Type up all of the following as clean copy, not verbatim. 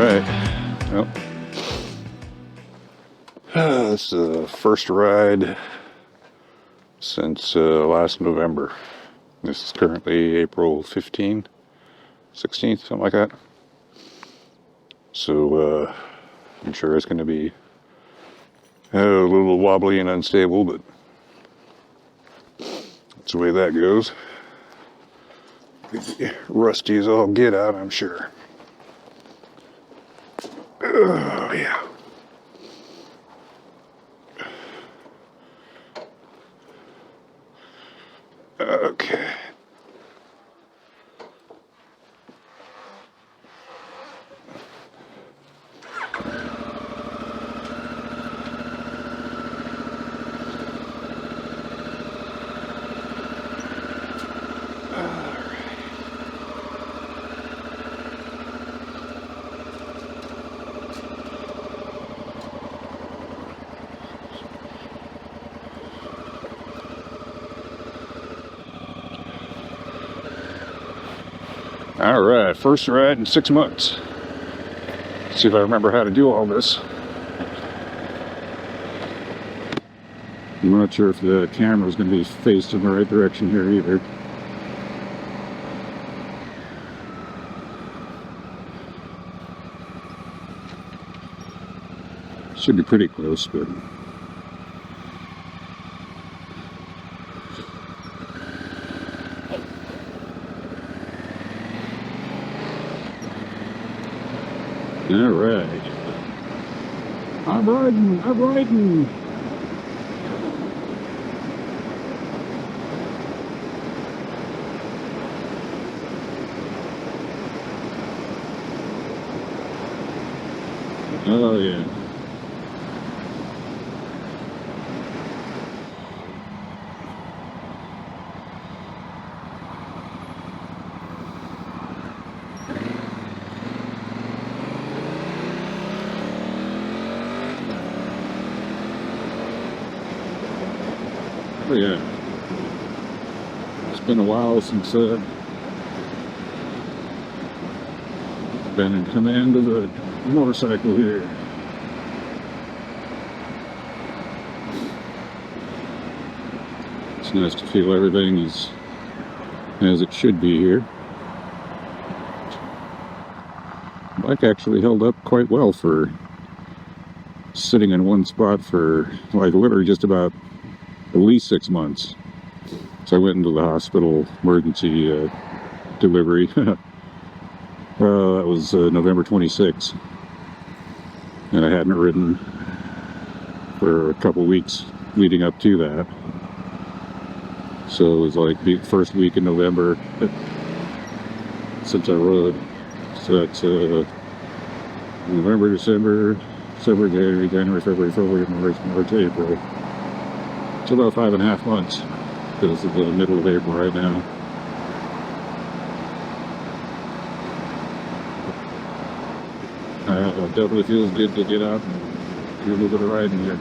Alright, well, this is the first ride since last November. This is currently April 15th, 16th, something like that. So I'm sure it's going to be a little wobbly and unstable, but that's the way that goes. Rusty as all get out, I'm sure. Oh, yeah. Okay. Alright, first ride in 6 months. Let's see if I remember how to do all this. I'm not sure if the camera is going to be faced in the right direction here either. Should be pretty close, but... Alright. I'm riding! Oh yeah. Oh yeah. It's been a while since been in command of a motorcycle here. It's nice to feel everything is as it should be here. The bike actually held up quite well for sitting in one spot for like literally just about at least 6 months. So I went into the hospital emergency delivery. That was November 26th, and I hadn't ridden for a couple weeks leading up to that. So it was like the first week in November since I rode. So that's November, December, January, February, March, April. It's about 5.5 months, because it's the middle of April right now. It definitely feels good to get out and do a little bit of riding here.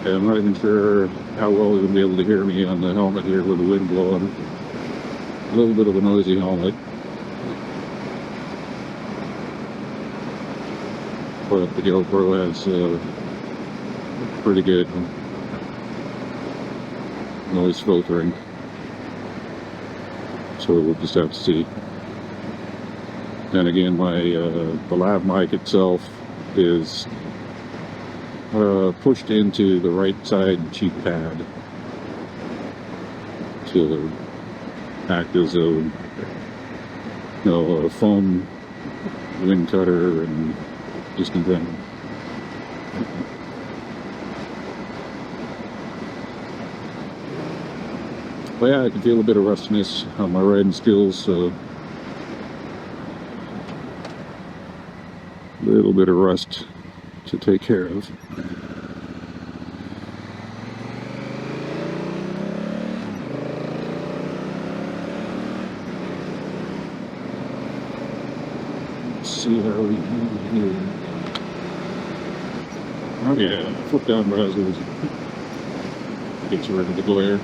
I'm not even sure how well you'll be able to hear me on the helmet here with the wind blowing. A little bit of a noisy helmet. But the GoPro has pretty good noise filtering. So we'll just have to see. Then again, the Lav Mic itself is pushed into the right side cheek pad to act as a foam wind cutter and just in general. Well, yeah, I can feel a bit of rustiness on my riding skills, so a little bit of rust to take care of. see how we do here. Oh yeah, flip down browsers. Gets rid of the glare.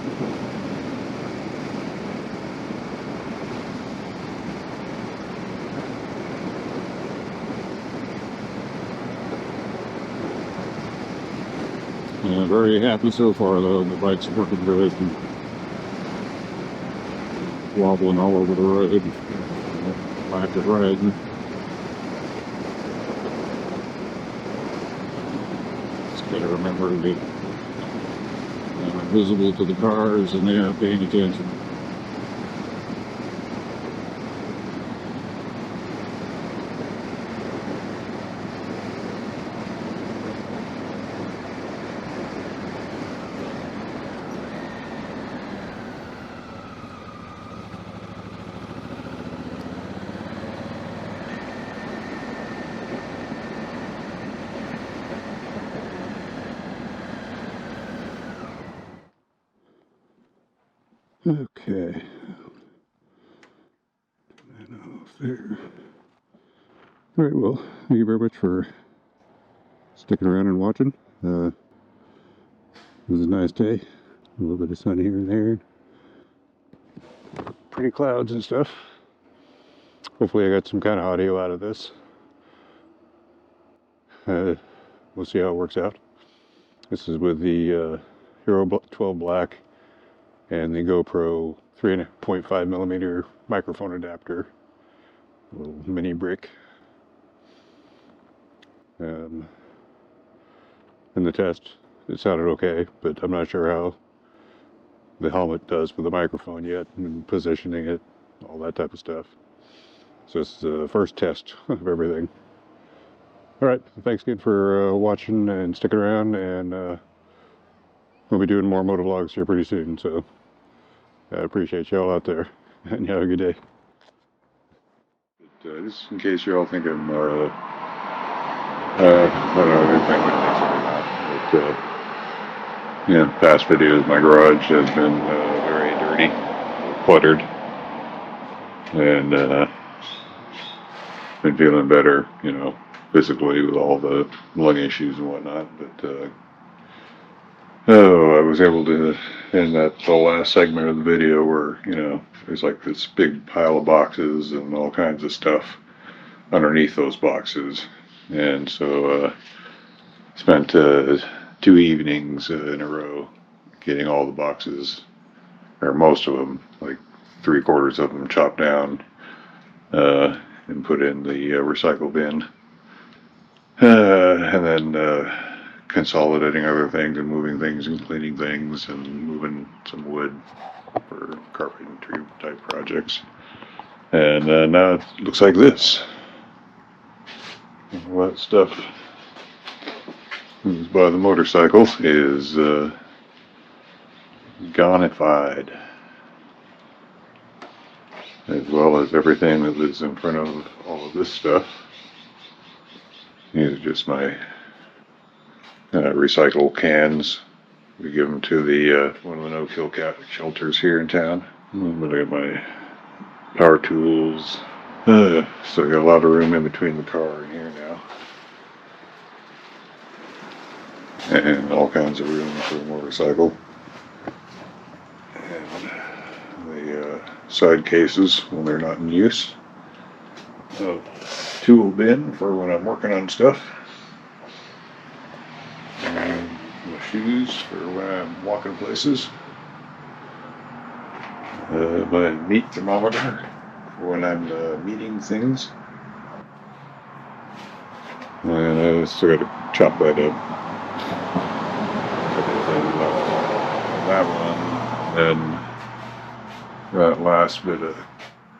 Yeah, very happy so far though. The bike's working good and wobbling all over the road. Lack of riding. Just gotta remember to be visible to the cars and they aren't paying attention. Okay. There. Alright, well, thank you very much for sticking around and watching. It was a nice day. A little bit of sun here and there. Pretty clouds and stuff. Hopefully I got some kind of audio out of this. We'll see how it works out. This is with the Hero 12 Black and the GoPro 3.5mm microphone adapter. A little mini brick. In the test, it sounded okay, but I'm not sure how the helmet does with the microphone yet, and positioning it, all that type of stuff. So it's the first test of everything. Alright, thanks again for watching and sticking around, and we'll be doing more motovlogs here pretty soon, so I appreciate y'all out there, and you have a good day. But, just in case you all think I'm, I don't know if anything would think so or not, but, yeah, past videos, my garage has been very dirty, cluttered, and been feeling better, you know, physically with all the lung issues and whatnot, but I was able to, in the last segment of the video where, you know, there's like this big pile of boxes and all kinds of stuff underneath those boxes, and so spent 2 evenings in a row getting all the boxes, or most of them, like 3/4 of them, chopped down and put in the recycle bin, and then consolidating other things and moving things and cleaning things and moving some wood for carpentry type projects. And now it looks like this. All that stuff that was by the motorcycle is gonified, as well as everything that lives in front of all of this stuff. These are just my recycle cans. We give them to the one of the no-kill cat shelters here in town. I'm gonna get my power tools. So I got a lot of room in between the car and here now, and all kinds of room for the motorcycle. And the side cases when they're not in use. Tool bin for when I'm working on stuff. And my shoes for when I'm walking places. My meat thermometer for when I'm meeting things. And I still got to chop that up. That one. And that last bit of,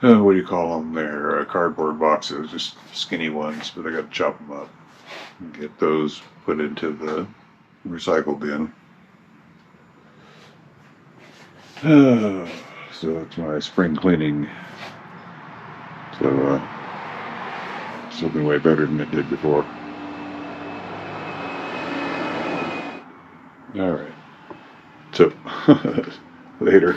what do you call them? They're cardboard boxes, just skinny ones, but I got to chop them up and get those put into the recycle bin. So it's my spring cleaning. So it's looking way better than it did before. All right. So later.